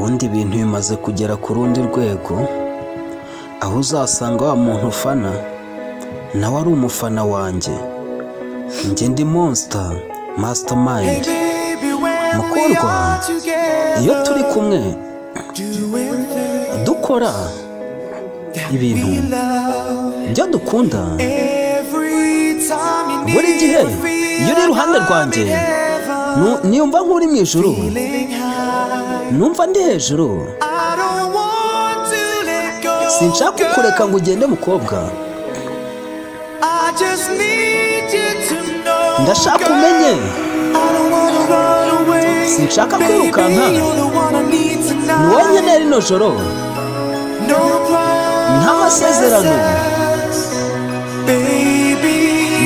ubundi ibintu bimaze kugera ku rundi rwego, aho uzasanga wa muntu ufana nawe ari umufana wanjye. Njye ndi Monster Mastermind. Mukundwa, iyo turi kumwe dukora ibintu byo dukunda, buri gihe iyo uri iruhande rwanjye niyumva nk'uri mu ijuru, numva ndi hejuru. Sinshaka kukureka ngo ugende mukobwa, ndashaka umenye. Sinshaka kwirukanka, ni wowe nkeneye rino joro, nta masezerano,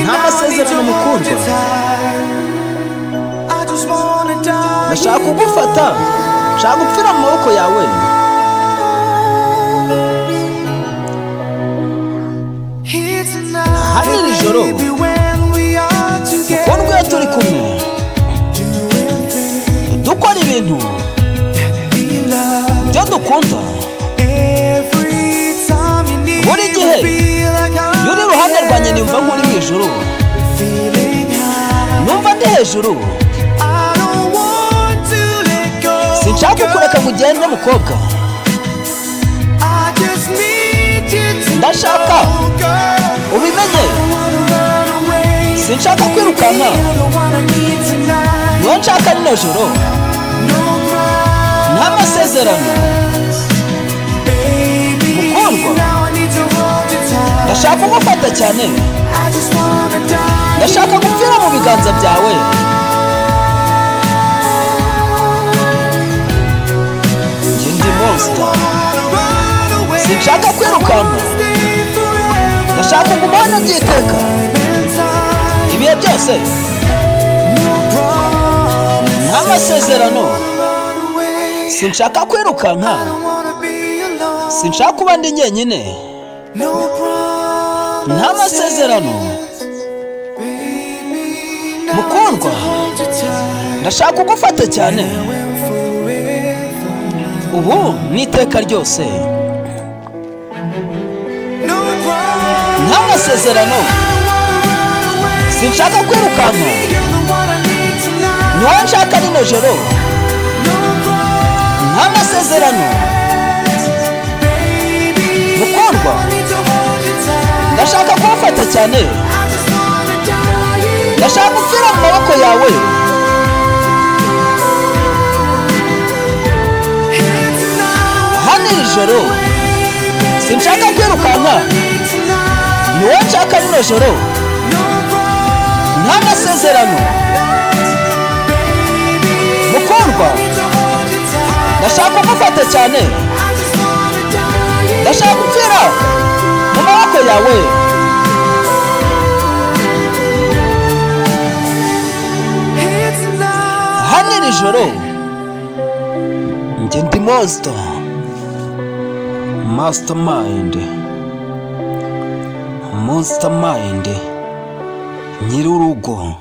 nta masezerano mukundwa. Ndashaka kugufata, nshaka gupfira mu maboko yawe. Hano iri joro mukundwa, iyo turi kumwe dukora ibintu byo dukunda, buri gihe iyo uri iruhande rwanjye niyumva nk'uri mu ijuru, numva ndi hejuru. Sinshaka kukureka ngo ugende mukobwa, ndashaka ubimenye. Sinshaka kwirukanka, niwo nshaka rino joro, nta masezerano. Mukundwa, ndashaka kugufata cyane, ndashaka gupfira mu biganza byawe. Njye ndi Monster, sinshaka kwirukanka, ndashaka kugumana byiteka ibihe byose, nta masezerano. Sinshaka kwirukanka, sinshaka kuba ndi njyenyine, nta masezerano. Mukundwa, ndashaka kugufata cyane, ubu n'iteka ryose, nta masezerano. Sinshaka kwirukanka, ni wowe nshaka rino joro, nta masezerano. Mukundwa, ndashaka kugufata cyane, ndashaka gupfira mu maboko yawe. Hano iri joro sinshaka kwirukanka, ni wowe nshaka rino joro, nta masezerano. Mukundwa, ndashaka kugufata cyane, ndashaka gupfira mu maboko yawe. Hano iri joro njye ndi Monster Mastermind, Monstermind, nyiri urugo.